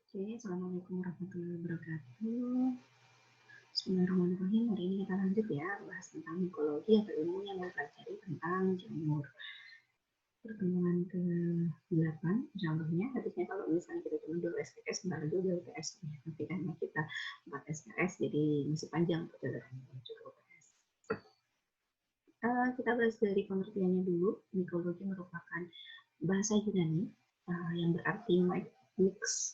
Oke, Assalamualaikum warahmatullahi wabarakatuh. Bismillahirrahmanirrahim. Hari ini kita lanjut ya, bahas tentang mikologi atau ilmu yang mempelajari tentang jamur. Pertemuan ke-8, contohnya, harusnya kalau misalnya kita cuma 2 SKS, sebentar lagi udah UTS. Tapi karena kita 4 SKS, jadi masih panjang perjalanannya menuju ke UTS. Kita bahas dari pengertiannya dulu. Mikologi merupakan bahasa Yunani yang berarti mix,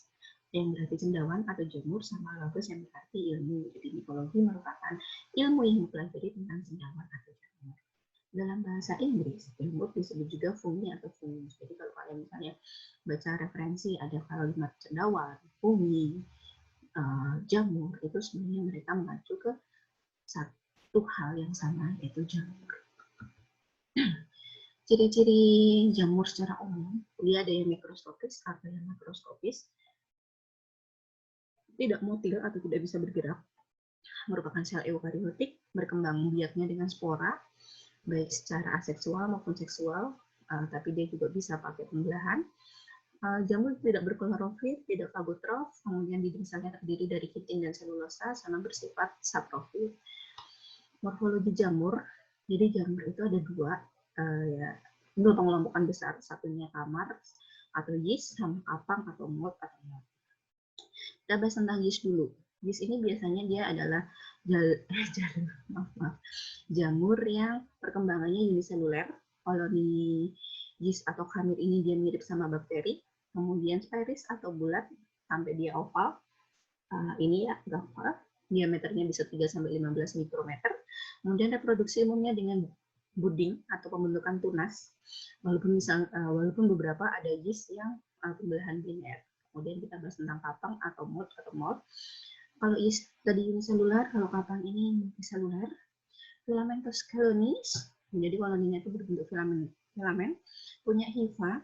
yang berarti cendawan atau jamur, sama logos yang berarti ilmu. Jadi mikologi merupakan ilmu yang mempelajari tentang cendawan atau jamur. Dalam bahasa Inggris, jamur disebut juga fungi atau fungus. Jadi kalau kalian misalnya baca referensi ada kalimat cendawan, fungi, jamur, itu sebenarnya mereka mengacu ke satu hal yang sama, yaitu jamur. Ciri-ciri jamur secara umum, dia ada yang mikroskopis atau yang makroskopis, tidak motil atau tidak bisa bergerak, merupakan sel eukariotik, berkembang biaknya dengan spora, baik secara aseksual maupun seksual, tapi dia juga bisa pakai pembelahan. Jamur tidak berklorofil, tidak fagotrof, kemudian di misalnya terdiri dari kitin dan selulosa, sama bersifat saprofil. Morfologi jamur, jadi jamur itu ada dua pengelompokan besar, satunya kamar atau yeast, sama kapang atau mold atau mold. Kita bahas tentang yeast dulu. Yeast ini biasanya dia adalah jamur yang perkembangannya uniseluler. Koloni yeast atau kamir ini dia mirip sama bakteri. Kemudian spiris atau bulat sampai dia oval. Ini ya gambar. Diameternya bisa 3-15 mikrometer. Kemudian reproduksi umumnya dengan budding atau pembentukan tunas. Walaupun beberapa ada yeast yang pembelahan biner. Kemudian kita bahas tentang kapang atau mold Kalau yeast tadi uniselular, kalau kapang ini multiselular. Filamentous colonies, jadi koloninya itu berbentuk filamen, punya hipa.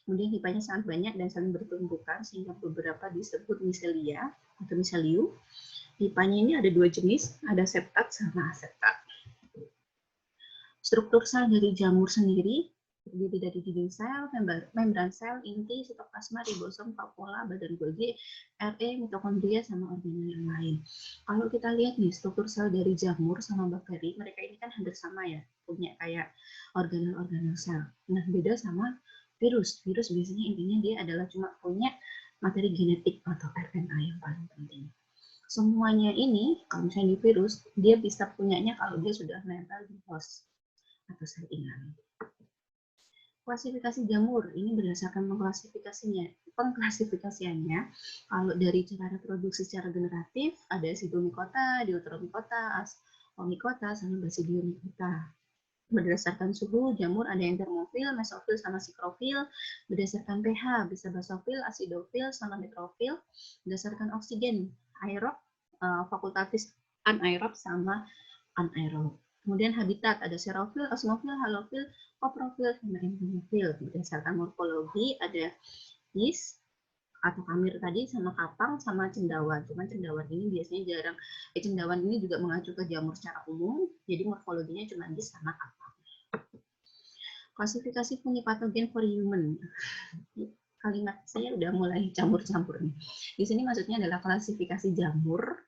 Kemudian hipanya sangat banyak dan saling bertumbukan sehingga beberapa disebut micelia atau miselium. Hipanya ini ada dua jenis, ada septat sama aseptat. Struktur sel dari jamur sendiri terdiri dari dinding sel, membran sel, inti, sitoplasma, ribosom, vakuola, badan Golgi, RE, mitokondria, sama organel yang lain. Kalau kita lihat nih, struktur sel dari jamur sama bakteri, mereka ini kan hampir sama ya, punya kayak organel-organel sel. Nah, beda sama virus. Virus biasanya intinya dia adalah cuma punya materi genetik atau RNA yang paling penting. Semuanya ini, kalau misalnya di virus, dia bisa punyanya kalau dia sudah nempel di host atau sel inang. Klasifikasi jamur ini berdasarkan pengklasifikasiannya. Kalau dari cara reproduksi secara generatif ada sidomikota, deuteromikota, asomikota, sama basidiomikota. Berdasarkan suhu, jamur ada yang termofil, mesofil, sama sikrofil. Berdasarkan pH, bisa basofil, asidofil, sama nitrofil. Berdasarkan oksigen, aerob, fakultatif anaerob, sama anaerob. Kemudian habitat ada serofil, osmofil, halofil, koprofil, sama entomofil. Berdasarkan morfologi ada yeast atau kamir tadi, sama kapang, sama cendawan. Cuman cendawan ini biasanya jarang. Cendawan ini juga mengacu ke jamur secara umum, jadi morfologinya cuma yeast sama kapang. Klasifikasi fungi patogen for human. Kalimat saya udah mulai campur-campur nih. Di sini maksudnya adalah klasifikasi jamur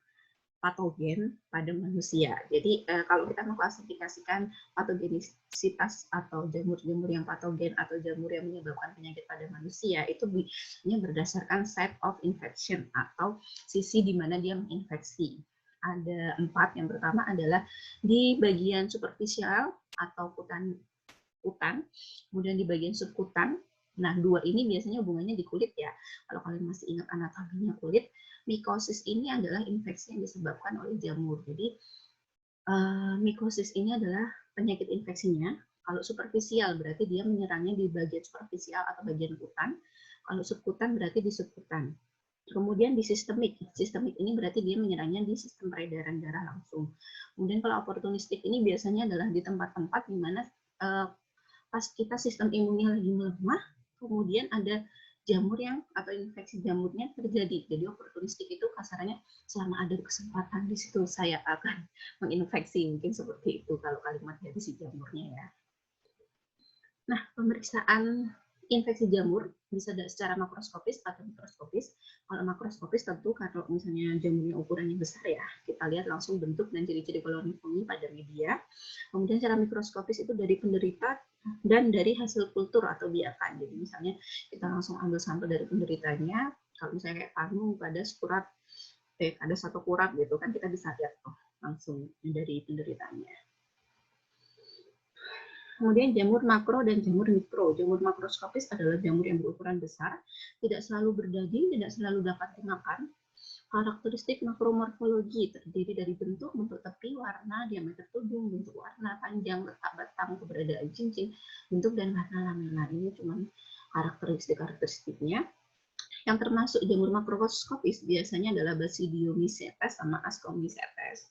patogen pada manusia. Jadi kalau kita mengklasifikasikan patogenisitas atau jamur-jamur yang patogen atau jamur yang menyebabkan penyakit pada manusia, itu berdasarkan site of infection atau sisi di mana dia menginfeksi. Ada 4. Yang pertama adalah di bagian superficial atau kutan, kemudian di bagian subkutan. Nah, 2 ini biasanya hubungannya di kulit ya. Kalau kalian masih ingat anatominya kulit, mikosis ini adalah infeksi yang disebabkan oleh jamur. Jadi mikosis ini adalah penyakit infeksinya. Kalau superficial berarti dia menyerangnya di bagian superficial atau bagian kutan. Kalau subkutan berarti di subkutan. Kemudian di sistemik ini berarti dia menyerangnya di sistem peredaran darah langsung. Kemudian kalau oportunistik ini biasanya adalah di tempat-tempat di mana pas kita sistem imunnya lagi melemah, kemudian ada jamur yang atau infeksi jamurnya terjadi. Jadi oportunistik itu kasarannya selama ada kesempatan di situ saya akan menginfeksi, mungkin seperti itu kalau kalimat dari si jamurnya ya. Nah, pemeriksaan infeksi jamur bisa secara makroskopis atau mikroskopis. Kalau makroskopis tentu kalau misalnya jamurnya ukurannya besar ya, kita lihat langsung bentuk dan ciri-ciri koloni fungi pada media. Kemudian secara mikroskopis itu dari penderita dan dari hasil kultur atau biakan. Jadi misalnya kita langsung ambil sampel dari penderitanya, kalau misalnya kayak kamu pada skurat, ada satu kurat gitu kan, kita bisa lihat langsung dari penderitanya. Kemudian jamur makro dan jamur mikro. Jamur makroskopis adalah jamur yang berukuran besar, tidak selalu berdaging, tidak selalu dapat dimakan. Karakteristik makromorfologi terdiri dari bentuk tepi, warna, diameter tudung, bentuk warna, panjang, letak batang, keberadaan cincin, bentuk dan warna lamela. Ini cuma karakteristiknya. Yang termasuk jamur makroskopis biasanya adalah Basidiomycetes sama Ascomycetes.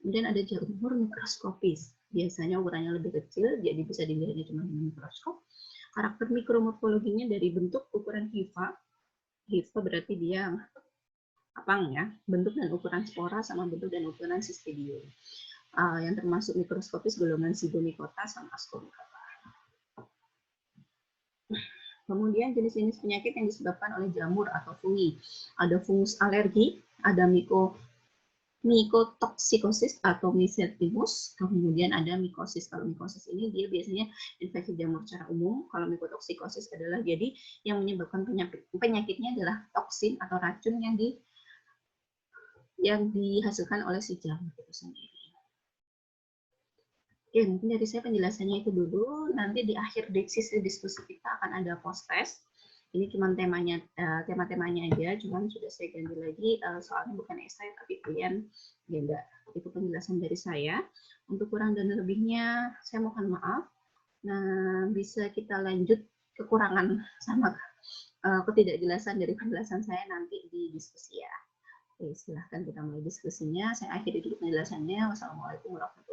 Kemudian ada jamur mikroskopis. Biasanya ukurannya lebih kecil, jadi bisa dilihat cuma dengan mikroskop. Karakter mikromorfologinya dari bentuk, ukuran hifa. Hifa berarti dia apang ya, bentuk dan ukuran spora sama bentuk dan ukuran sistidium. Yang termasuk mikroskopis golongan Zygomicota sama Ascomycota. Kemudian jenis-jenis penyakit yang disebabkan oleh jamur atau fungi. Ada fungus alergi, ada mycotoxikosis atau mycetimus, kemudian ada mikosis. Kalau mikosis ini dia biasanya infeksi jamur secara umum. Kalau mycotoxikosis adalah jadi yang menyebabkan penyakitnya adalah toksin atau racun yang dihasilkan oleh si jamur itu sendiri. Oke, mungkin dari saya penjelasannya itu dulu. Nanti di akhir sesi diskusi kita akan ada post test. Ini cuma tema-temanya aja, cuman sudah saya ganti lagi, soalnya bukan esai tapi kalian ya enggak. Itu penjelasan dari saya. Untuk kurang dan lebihnya saya mohon maaf. Nah, bisa kita lanjut kekurangan sama ketidakjelasan dari penjelasan saya nanti di diskusi ya. Oke, silahkan kita mulai diskusinya. Saya akhiri dulu penjelasannya. Wassalamualaikum warahmatullahi wabarakatuh.